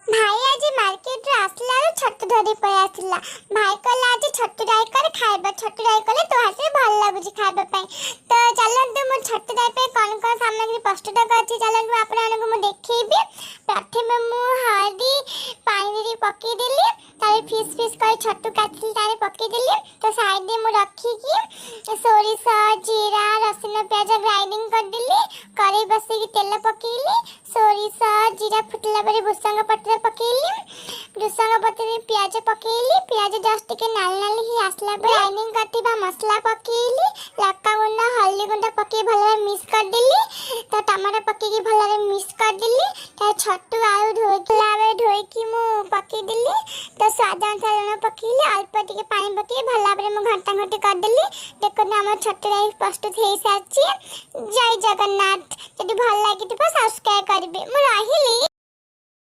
भाई आज मार्केट रे आसला छतु धरी पे आसला। भाई कहला आज छतु राई कर खाइबा, छतु राई कले तो हासे भल लागुची खाइबा पई। तो चलंतु मो छतु राई पे कोन कोन सामग्री प्रस्तुत करछि चलंतु आपन को मु देखैबी। प्रथमे मु हळदी पानी रे पके देली, तारे फिस फिस कर छतु काटली तारे पके देली। तो साइड रे मु रखी की सोरिष जीरा रसुन प्याज ग्राइंडिंग कर देली। कढ़ाई बसे की तेल पकेली, सोरिष जीरा फुटला परे भुसंग पत्र पकेली, भुसंग पत्र में प्याज पकेली। प्याज जस्ट के नाल नाल ही आसला पे ग्राइंडिंग करथिबा मसला पकेली, लक्का गुंड हल्दी गुंड पके भलरे मिक्स कर देली। तो टमाटर पके की भलरे मिक्स कर देली। तो छतु आलू धोई की मु पके देली। तो स्वाद अनुसार लूण पकेली, अल्प टिके पानी पके भला परे मु घंटा घंटी कर देली। देखो ना हमर छतु राई प्रस्तुत हे साची। जय जगन्नाथ। यदि भल लागिथिबा सब्सक्राइब करबे। मु रहिली।